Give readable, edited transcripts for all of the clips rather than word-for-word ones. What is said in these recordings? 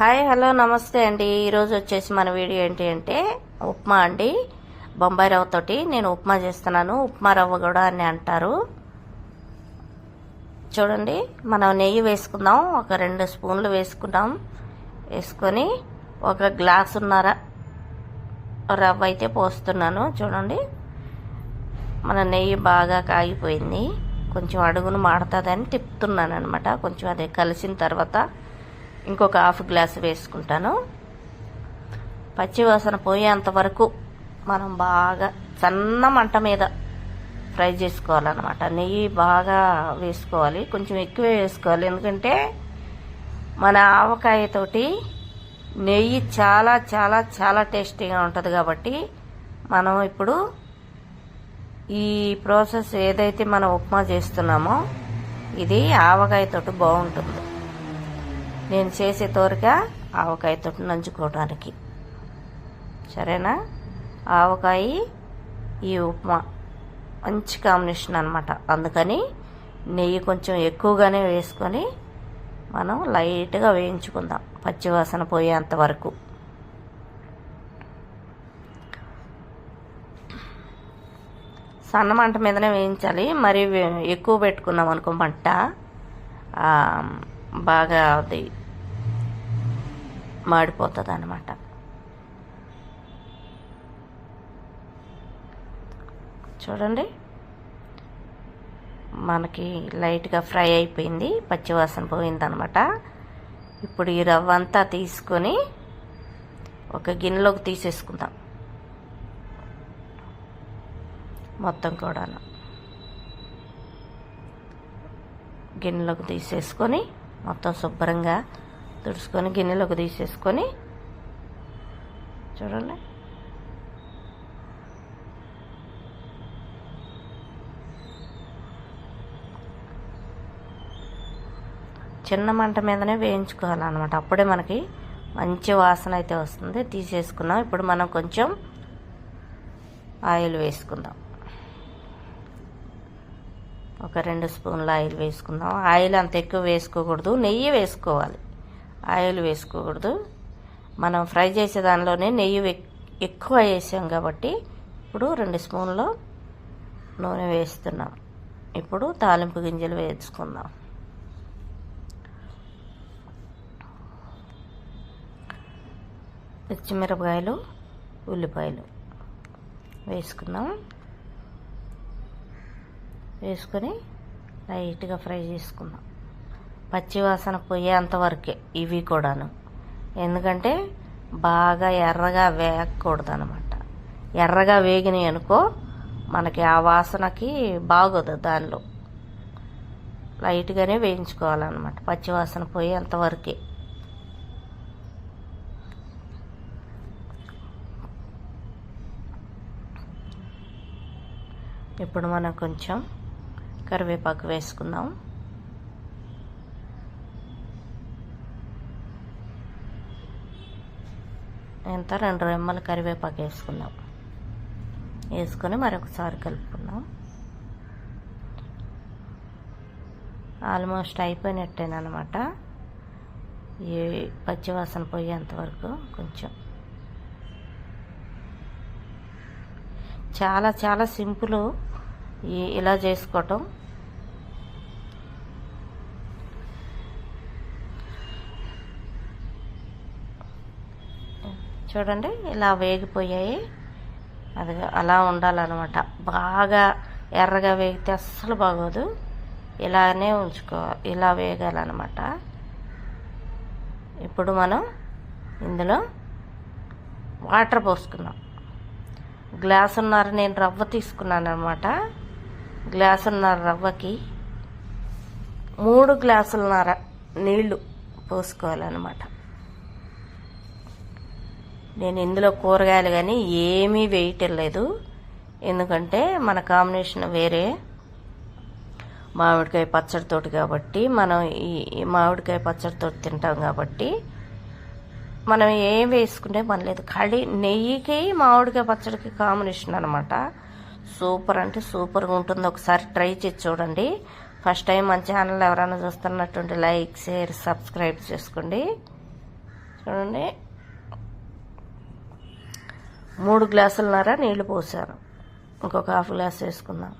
Hi hello నమస్తే అండి. ఈరోజు వచ్చేసి మన వీడియో ఏంటి అంటే ఉప్మా అండి. బొంబాయి రవ్వతోటి నేను ఉప్మా చేస్తున్నాను. ఉప్మా రవ్వ కూడా అని అంటారు. చూడండి, మనం నెయ్యి వేసుకుందాం. ఒక 2 స్పూన్లు వేసుకుందాం. వేసుకొని ఒక గ్లాసున్నర రవ్వ అయితే పోస్తున్నాను. చూడండి, మన నెయ్యి బాగా కాగిపోయింది. కొంచెం అడుగును మాడుతుందని తిప్పుతున్నాను అనమాట. కొంచెం అదే కలిసిన తర్వాత ఇంకొక హాఫ్ గ్లాస్ వేసుకుంటాను. పచ్చివాసన పోయేంత వరకు మనం బాగా సన్న మంట మీద ఫ్రై చేసుకోవాలన్నమాట. నెయ్యి బాగా వేసుకోవాలి, కొంచెం ఎక్కువే వేసుకోవాలి. ఎందుకంటే మన ఆవకాయతోటి నెయ్యి చాలా చాలా చాలా టేస్టీగా ఉంటుంది. కాబట్టి మనం ఇప్పుడు ఈ ప్రాసెస్ ఏదైతే మనం ఉప్మా చేస్తున్నామో ఇది ఆవకాయతోటి బాగుంటుంది. నేను చేసే తోరగా ఆవకాయతో నంచుకోవడానికి. సరేనా? ఆవకాయ ఈ ఉప్మా మంచి కాంబినేషన్ అనమాట. అందుకని నెయ్యి కొంచెం ఎక్కువగానే వేసుకొని మనం లైట్గా వేయించుకుందాం పచ్చివాసన పోయేంత వరకు. సన్న మంట మీదనే వేయించాలి. మరి ఎక్కువ పెట్టుకున్నాం అనుకో మంట బాగా అది మాడిపోతుంది అన్నమాట. చూడండి, మనకి లైట్గా ఫ్రై అయిపోయింది, పచ్చివాసన పోయిందనమాట. ఇప్పుడు ఈ రవ్వ అంతా తీసుకొని ఒక గిన్నెలోకి తీసేసుకుందాం. మొత్తం కూడా గిన్నెలోకి తీసేసుకొని మొత్తం శుభ్రంగా తుడుచుకొని గిన్నెలోకి తీసేసుకొని చూడండి, చిన్న మంట మీదనే వేయించుకోవాలన్నమాట. అప్పుడే మనకి మంచి వాసన అయితే వస్తుంది. తీసేసుకున్నాం. ఇప్పుడు మనం కొంచెం ఆయిల్ వేసుకుందాం. ఒక 2 స్పూన్ల ఆయిల్ వేసుకుందాం. ఆయిల్ అంత ఎక్కువ వేసుకోకూడదు, నెయ్యి వేసుకోవాలి. ఆయిల్ వేసుకోకూడదు. మనం ఫ్రై చేసే దానిలోనే నెయ్యి ఎక్కువ వేసాం కాబట్టి ఇప్పుడు 2 స్పూన్లు నూనె వేస్తున్నాం. ఇప్పుడు తాలింపు గింజలు వేసుకుందాం. పచ్చిమిరపకాయలు, ఉల్లిపాయలు వేసుకుందాం. వేసుకొని లైట్గా ఫ్రై చేసుకుందాం. పచ్చివాసన పోయేంత వరకే ఇవి కూడాను. ఎందుకంటే బాగా ఎర్రగా వేగకూడదు అనమాట. ఎర్రగా వేగినాయి అనుకో మనకి ఆ వాసనకి బాగోదు. దానిలో లైట్గానే వేయించుకోవాలన్నమాట. పచ్చివాసన పోయేంత వరకే. ఇప్పుడు మనం కొంచెం కరివేపాకు వేసుకుందాం. ఎంత 2 రెమ్మలు కరివేపాకు వేసుకుందాం. వేసుకొని మరొకసారి కలుపుకుందాం. ఆల్మోస్ట్ అయిపోయినట్టేనమాట. ఈ పచ్చివాసన పోయేంత వరకు కొంచెం చాలా చాలా సింపుల్ ఇలా చేసుకోవటం. చూడండి, ఇలా వేగిపోయాయి. అది అలా ఉండాలన్నమాట. బాగా ఎర్రగా వేగితే అస్సలు బాగోదు. ఇలానే ఉంచుకోవాలి, ఇలా వేగాలన్నమాట. ఇప్పుడు మనం ఇందులో వాటర్ పోసుకుందాం. గ్లాసున్నర నేను రవ్వ తీసుకున్నాను అనమాట. గ్లాసున్నర రవ్వకి 3 గ్లాసులన్నర నీళ్లు పోసుకోవాలన్నమాట. నేను ఇందులో కూరగాయలు కానీ ఏమీ వేయటం లేదు. ఎందుకంటే మన కాంబినేషన్ వేరే మామిడికాయ పచ్చడితోటి కాబట్టి, మనం ఈ మామిడికాయ పచ్చడితోటి తింటాం కాబట్టి మనం ఏం వేసుకుంటే పని లేదు. ఖాళీ నెయ్యికి మామిడికాయ పచ్చడికి కాంబినేషన్ అనమాట. సూపర్ అంటే సూపర్గా ఉంటుంది. ఒకసారి ట్రై చేసి చూడండి. ఫస్ట్ టైం మన ఛానల్ ఎవరైనా చూస్తున్నట్టుంటే లైక్, షేర్, సబ్స్క్రైబ్ చేసుకోండి. చూడండి 3 గ్లాసులన్నర నీళ్లు పోసాను. ఇంకొక హాఫ్ గ్లాస్ వేసుకుందాం.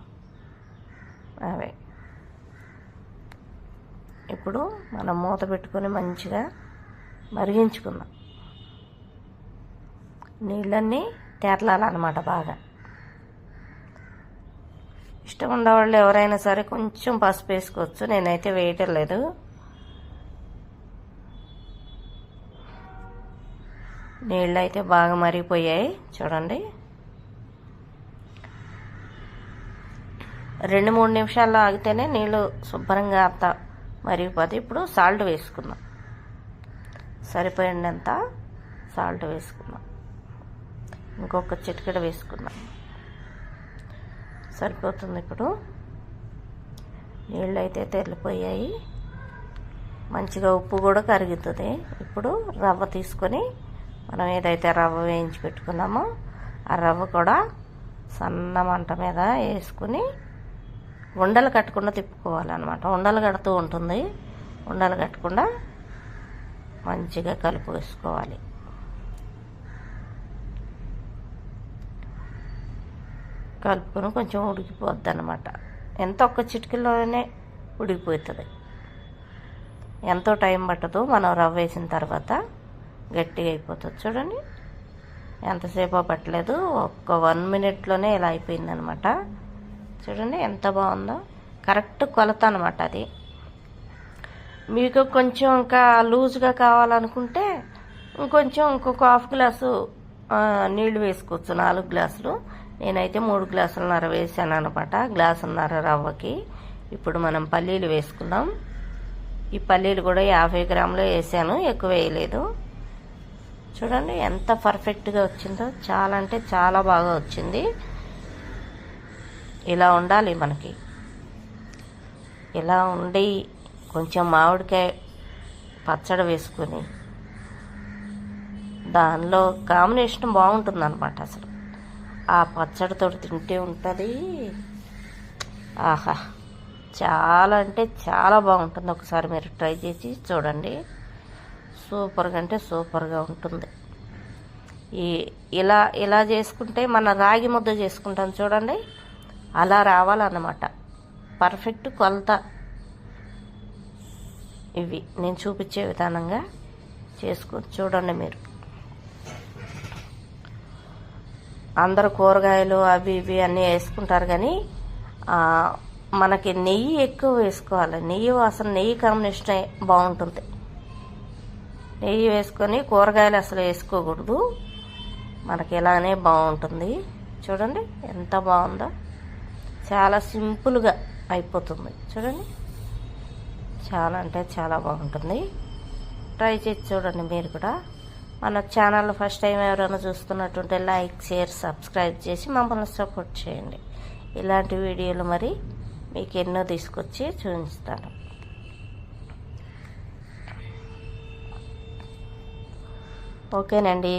అవే ఇప్పుడు మనం మూత పెట్టుకొని మంచిగా మరిగించుకుందాం. నీళ్ళన్నీ తేటలాలన్నమాట. బాగా ఇష్టం ఉండేవాళ్ళు ఎవరైనా సరే కొంచెం పసుపు వేసుకోవచ్చు. నేనైతే వేయటం లేదు. నీళ్ళు అయితే బాగా మరిగిపోయాయి చూడండి. 2-3 నిమిషాల్లో ఆగితేనే నీళ్ళు శుభ్రంగా అంత మరిగిపోతే ఇప్పుడు సాల్ట్ వేసుకుందాం. సరిపోయినంత సాల్ట్ వేసుకుందాం. ఇంకొక చిటికెడ వేసుకుందాం. సరిపోతుంది. ఇప్పుడు నీళ్ళు అయితే తెల్లిపోయాయి. మంచిగా ఉప్పు కూడా కరుగుతుంది. ఇప్పుడు రవ్వ తీసుకొని మనం ఏదైతే రవ్వ వేయించి పెట్టుకున్నామో ఆ రవ్వ కూడా సన్న మంట మీద వేసుకుని ఉండలు కట్టకుండా తిప్పుకోవాలన్నమాట. ఉండలు కడుతూ ఉంటుంది. ఉండలు కట్టకుండా మంచిగా కలుపు వేసుకోవాలి. కలుపుకొని కొంచెం ఉడికిపోద్ది అన్నమాట. ఎంత ఒక్క చిటికలోనే ఉడికిపోతుంది. ఎంతో టైం పట్టదు. మనం రవ్వ వేసిన తర్వాత గట్టిగా అయిపోతుంది. చూడండి ఎంతసేపు పట్టలేదు. ఒక్క 1 మినిట్లోనే ఇలా అయిపోయిందనమాట. చూడండి ఎంత బాగుందో. కరెక్ట్ కొలత అనమాట అది. మీకు కొంచెం ఇంకా లూజ్గా కావాలనుకుంటే ఇంకొక హాఫ్ గ్లాసు నీళ్లు వేసుకోవచ్చు. 4 గ్లాసులు. నేనైతే 3 గ్లాసులన్నర వేసాను అనమాట. గ్లాసున్నర రవ్వకి. ఇప్పుడు మనం పల్లీలు వేసుకుందాం. ఈ పల్లీలు కూడా 50 గ్రాములు వేసాను. ఎక్కువ వేయలేదు. చూడండి ఎంత పర్ఫెక్ట్గా వచ్చిందో. చాలా అంటే చాలా బాగా వచ్చింది. ఇలా ఉండాలి మనకి. ఇలా ఉండి కొంచెం మామిడికాయ పచ్చడి వేసుకొని దానిలో కాంబినేషన్ బాగుంటుంది అనమాట. అసలు ఆ పచ్చడితో తింటే ఉంటుంది. ఆహా, చాలా అంటే చాలా బాగుంటుంది. ఒకసారి మీరు ట్రై చేసి చూడండి. సూపర్గా అంటే సూపర్గా ఉంటుంది. ఇలా చేసుకుంటే మన రాగి ముద్ద చేసుకుంటాం చూడండి, అలా రావాలన్నమాట. పర్ఫెక్ట్ కొలత. ఇవి నేను చూపించే విధానంగా చూడండి మీరు. అందరూ కూరగాయలు అవి ఇవి అన్నీ వేసుకుంటారు, కానీ మనకి నెయ్యి ఎక్కువ వేసుకోవాలి. నెయ్యి వాసన, నెయ్యి కాంబినేషన్ బాగుంటుంది. నెయ్యి వేసుకొని కూరగాయలు అసలు వేసుకోకూడదు. మనకి ఇలానే బాగుంటుంది. చూడండి ఎంత బాగుందో. చాలా సింపుల్గా అయిపోతుంది. చూడండి చాలా అంటే చాలా బాగుంటుంది. ట్రై చేసి చూడండి మీరు కూడా. మన ఛానల్ ఫస్ట్ టైం ఎవరైనా చూస్తున్నట్టుంటే లైక్, షేర్, సబ్స్క్రైబ్ చేసి మమ్మల్ని సపోర్ట్ చేయండి. ఇలాంటి వీడియోలు మరి మీకు ఎన్నో తీసుకొచ్చి చూపిస్తాను. ఓకేనండి.